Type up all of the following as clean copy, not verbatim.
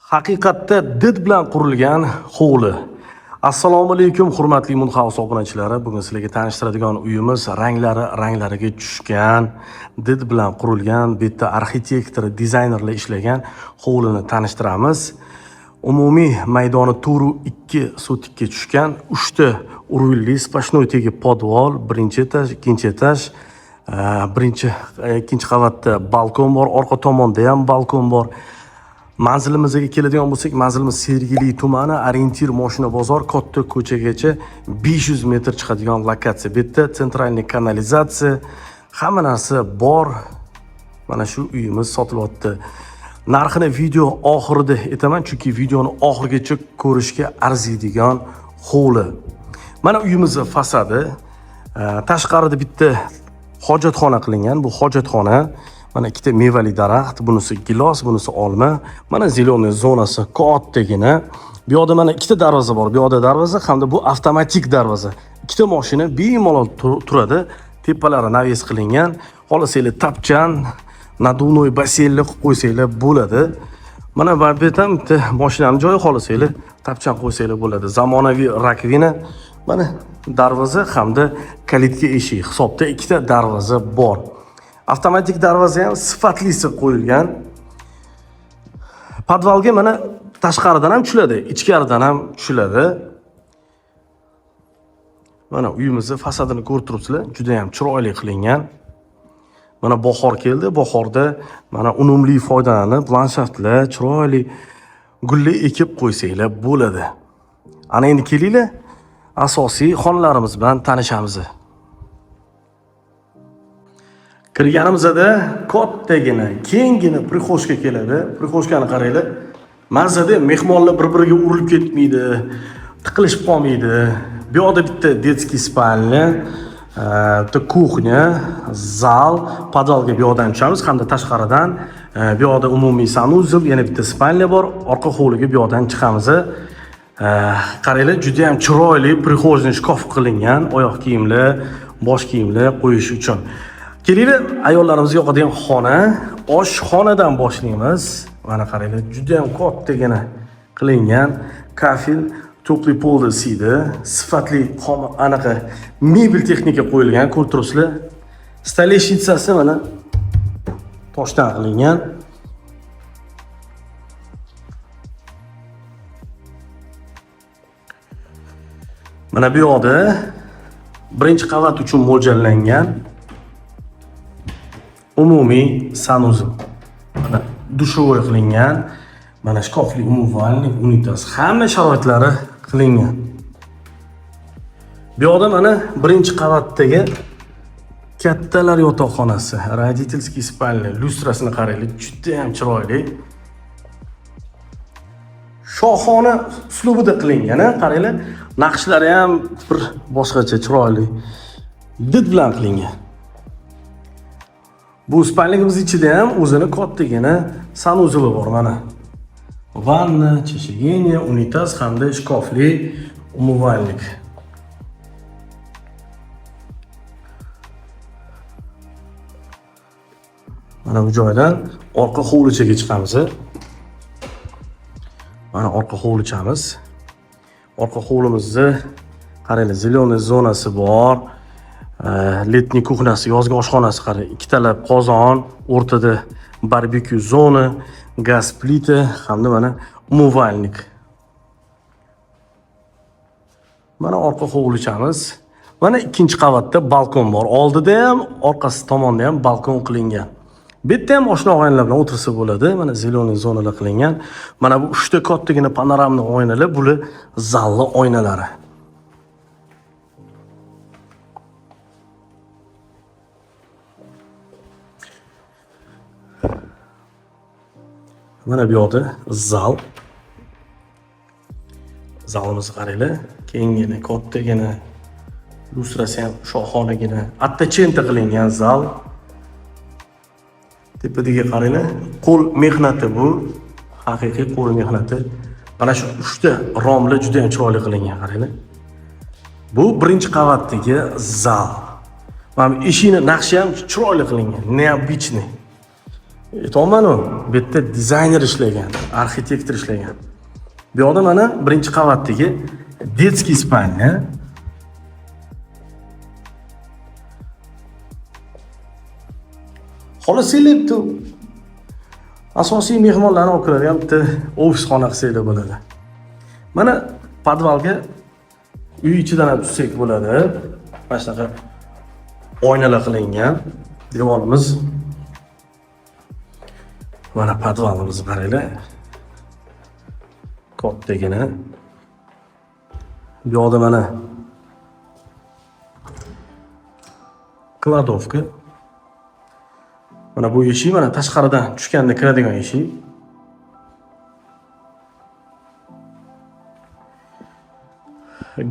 Haqiqatda did bilan qurilgan hovli. Assalomu alaykum hurmatli Munhouse obunachilari. Bugun sizlarga tanishtiradigan uyimiz ranglariga tushgan, did bilan qurilgan, bu yerda arxitektor, dizaynerlar ishlagan hovlini tanishtiramiz. Umumiy maydoni 4.2 sotikka tushgan, 3 ta urvilli spashnoy tegi podvol, birinchi etaj, ikkinchi etaj. Ikkinchi qavatda balkon bor, orqa tomonda ham balkon bor. Manzilimizga keladigan bo'lsak, manzilimiz Sergeli tumani, orientir mashina bozor, katta ko'chagacha 500 metr chiqadigan lokatsiya. Bu yerda sentralniy kanalizatsiya, hamma narsa bor. Mana shu uyimiz sotilyapti. Narxini video oxirida aytaman, chunki videoni oxirigacha ko'rishga arziydigan hovli. Mana uyimizning fasadi, tashqarida bitta hojatxona qilingan. Bu hojatxona. Mana ikkita mevali daraxt, bunisi gilos, bunisi olma. Mana zeleniy zonasi kattagina. Bu yoqda mana ikkita darvoza bor. Bu yoqda darvoza hamda bu avtomatik darvoza. Ikkita mashina bemalol turadi. Tepalari naves qilingan. Xohlasanglar tapchan, naduvnoy basenli qilib qo'ysanglar bo'ladi. Mana bu yerdan bitta mashinani joyi xohlasanglar tapchan qo'ysanglar bo'ladi. Zamonaviy rakvina, mana darvoza hamda kalitka eshik hisobda ikkita darvoza bor. Avtomatik darvoza ham sifatlisi qo'yilgan. Podvalga mana tashqaridan ham tushiladi, ichkaridan ham tushiladi. Mana uyimizning fasadini ko'rib turibsizlar, juda ham chiroyli qilingan. Mana bahor keldi, bahorda mana unumli foydalanib, landshaftlar, chiroyli gullar ekib qo'ysanglar bo'ladi. Ana endi kelinglar, asosiy xonalarimiz bilan tanishamiz. Kirganimizda kattagina, kengina prixoshka keladi. Prixoshkani qaranglar. Mazada mehmonlar bir-biriga urilib ketmaydi, tiqilishib qolmaydi. Bu yoqda bitta детский spalnya, bitta kuxnya, zal, podvalga bu yoqdan tushamiz hamda tashqaridan bu yoqda umumiy sanuzel, yana bitta spalnya bor. Orqa hovliga bu yoqdan chiqamiz. Qaranglar, juda ham chiroyli prixojniy shkaf qilingan, oyoq kiyimlar, bosh kiyimlar qo'yish uchun. Kelinglar, ayollarimizga yoqadigan xona, oshxonadan boshlaymiz. Mana qaranglar, juda ham kattagina qilingan, kafel, to'pli polda siydi, sifatli anaqa mebel texnika qo'yilgan, ko'rib turibsizlar. Stoleshitsasi mana toshdan qilingan. Mana bu yoqda birinchi qavat uchun mo'ljallangan umumiy sanuzel. Mana dushovoy qilingan, mana shkafli umumvalniy unitaz, hamma sharoitlari qilingan. Bu yoqda mana birinchi qavatdagi kattalar yotoqxonasi, родительский spalnya, lyustrasini qaranglar, juda ham chiroyli. Shohona uslubida qilingan, qaranglar, naqshlari ham bir boshqacha chiroyli. Did bilan qilingan. Bu spalnyamiz ichida ham o'zini kattagina sanuzeli bor mana. Vanna, cheshigenya, unitaz hamda shkafli umumvalnik. Mana bu joydan orqa hovlichaga chiqamiz. Mana orqa hovlichamiz. Orqa hovlimizda qaranglar, zeleniy zonasi bor. Letniy kuxnasi, yozgi oshxonasi qarang, ikkitalab qozon, o'rtada barbekyu zona, gaz plita hamda mana umumvalnik. Mana orqa hovlichamiz. Mana ikkinchi qavatda balkon bor. Oldida ham, orqasi tomonda ham balkon qilingan. Bu yerda ham oshna og'aynilar bilan o'tirsa bo'ladi. Mana zeleniy zonalar qilingan. Mana bu 3 ta kattagina panoramli oynalar, bular zalli oynalari. Mana bu yoqda zal. Zalimizni qaranglar, kengina, kattagina, lyustrasi ham shohonagina, attachenta qilingan zal. Tepadiga qaranglar, qo'l mehnati bu, haqiqiy qo'l mehnati. Mana shu 3 ta romlar juda ham chiroyli qilingan, qaranglar. Bu birinchi qavatdagi zal. Mana eshikning naqshi ham chiroyli qilingan, neobычный. Aytolmanu, bu yerda dizayner ishlagan, arxitektor ishlagan. Bu yoqda mana birinchi qavatdagi детский spalnya. Xolos selebdi. Asosiy mehmonlarni olib kiradigan bitta ofis xona qilsak bo'ladi. Mana podvalga uy ichidan ham tushsak bo'ladi. Mana shunaqa oynalar qilingan devorimiz. Mana podvalimizni qaranglar. Kattagina. Bu yoqda mana kladovka. Mana bu eshik, mana tashqaridan tushganda kiradigan eshik.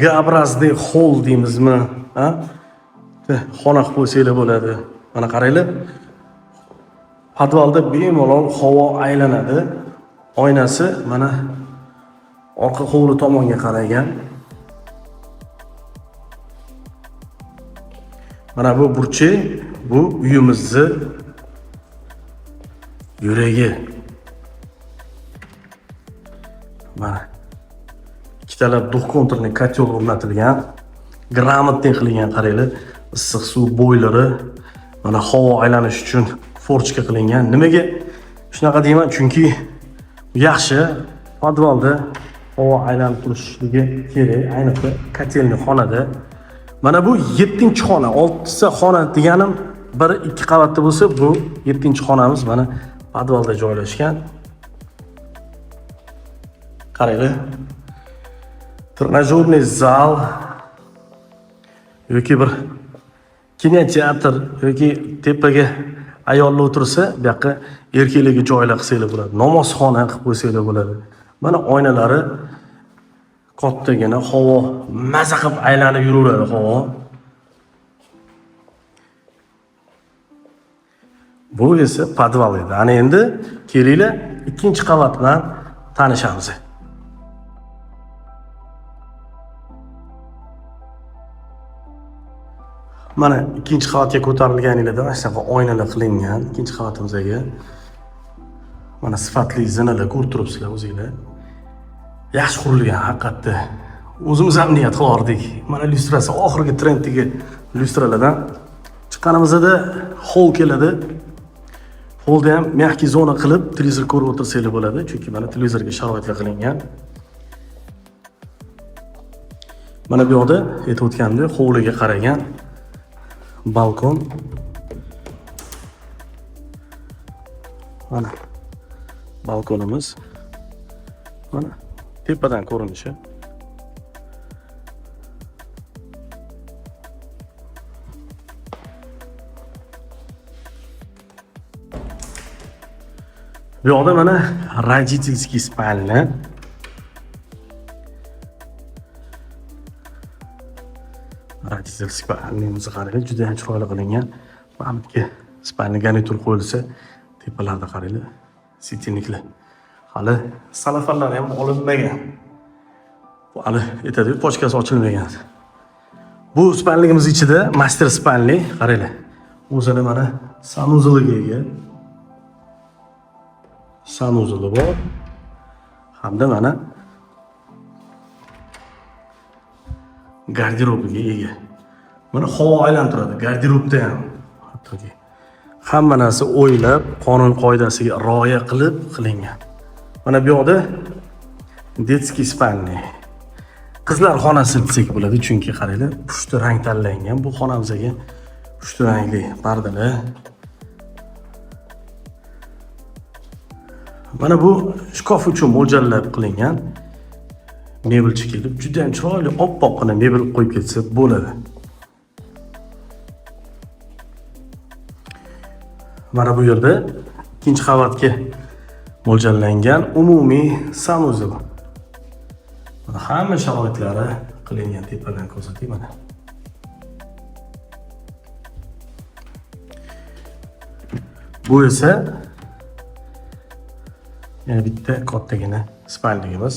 G-образный hol deymizmi, ha? Xona qilib qo'ysanglar bo'ladi. Mana qaranglar. Podvalda bemalol havo aylanadi. Oynasi mana orqa hovli tomonga qaragan. Mana bu burchak, bu uyimizni yuragi. Mana ikkitalab duxkontrni kotel o'rnatilgan, gрамотный qilingan qaranglar, issiq suv boylari, mana havo aylanish uchun forchka qilingan. Nimaga shunaqa deyman? Chunki yaxshi podvalda havo aylanib turishligi kerak, ayniqsa kotelni xonada. Mana bu 7-xona, 6ta xona deganim 1-2 qavatda bo'lsa, bu 7-xonamiz mana podvalda joylashgan. Qaranglar. Trenajyorniy zal yoki bir kinoteatr yoki tepaga ayollar o'tirsa, bu yoqqa erkaklarga joylar qilsanglar bo'ladi. Namozxona qilib qo'ysanglar bo'ladi. Mana oynalari kattagina, havo maza qilib aylanib yuraveradi havo. Bu esa podval edi. Ana endi kelinglar 2-qavat bilan tanishamiz. Mana 2-qavatga ko'tarilganinglarda mana shunaqa oynalar qilingan 2-qavatimizga. Mana sifatli zinalar ko'rib turibsizlar o'zingizlar. Yaxshi qurilgan haqiqatda. O'zimiz ham niyat qilardik. Mana lyustrasi oxirgi trenddagi lyustralardan chiqqanimizda hol keladi. Holda ham mягкий zona qilib televizor ko'rib o'tirsanglar bo'ladi, chunki mana televizorga sharoitlar qilingan. Mana bu yoqda aytib o'tganimdek hovliga qaragan balkon. Mana balkonimiz. Mana tepadan ko'rinishi. Bu yoqda mana родительский spalnya. Родительский spalnyamizni qaranglar, juda ham chiroyli qilingan. Mana bu spalnya garnitur qo'yilsa, tepalarda qaranglar, sitniklar. Hali salafanlar ham olinmagan. Bu hali aytadi, pochkasi ochilmagan. Bu spalnyamiz ichida master spalny, qaranglar. O'zini mana sanuzliga ega. Sanuzli bor. Hamda mana garderobiga ega. Mana havo aylantiradi, garderobda ham. Hattoki hamma narsa o'ylab, qonun qoidasiga rioya qilib qilingan. Mana bu yoqda детский spalnya. Qizlar xonasi desak bo'ladi, chunki qaranglar, pushti rang tanlangan. Bu xonamizga pushti rangli pardalar. Mana bu shkaf uchun mo'ljallab qilingan mebelchi kelib, juda ham chiroyli oppoqqina mebel qo'yib ketsa bo'ladi. Mana bu yerda 2-qavatga mo'ljallangan umumiy sanuzel. Mana hamma sharoitlari qilingan, tepadan ko'rsatayman mana. Bu esa yana bitta kattagina spalnyamiz.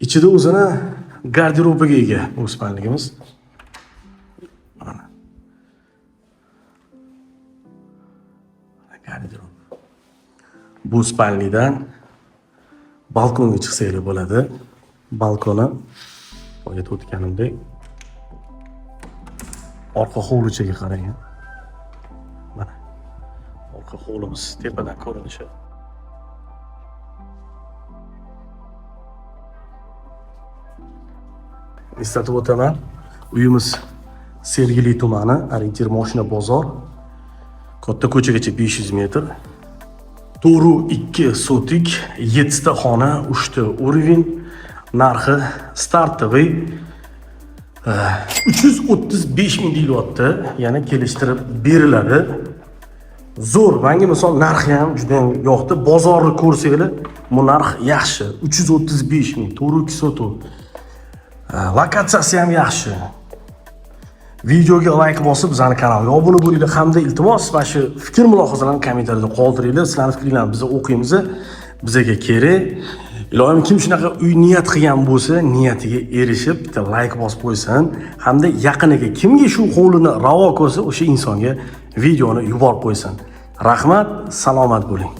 Ichida o'zini garderobiga ega bu spalnyamiz. Mana garderob. Bu spalnidan balkonga chiqsanglar bo'ladi. Balkoni boya o'tganimdek orqa hovlichaga qarang. Mana orqa hovlimiz tepadan ko'rinishi. Eslatib o'taman, uyimiz Sergeli tumani, Orientir Moshina bozor. Katta ko'chagacha 500 metr. To'ru 2 sotik, 7 ta xona, 3 ta urovень. Narxi startoviy 335 ming deyilyapti, ya'ni kelishtirib beriladi. Zo'r, menga misol narxi ham juda ham yoqdi. Bozorni ko'rsanglar, bu narx yaxshi. 335 ming, to'ru 2 sotuv. Lokatsiyasi ham yaxshi. Videoga like bosib, bizning kanalga obuna bo'linglar hamda iltimos mana shu fikr mulohazalarni kommentariyada qoldiringlar. Sizlarning fikrlaringizni biz o'qiymiz. Bizga kerak. Ilohim kim shunaqa uy niyat qilgan bo'lsa, niyatiga erishib, bitta like bosib qo'ysin, hamda yaqiniga kimga shu hovlini ravo ko'rsa, o'sha insonga videoni yuborib qo'ysin. Rahmat, salomat bo'ling.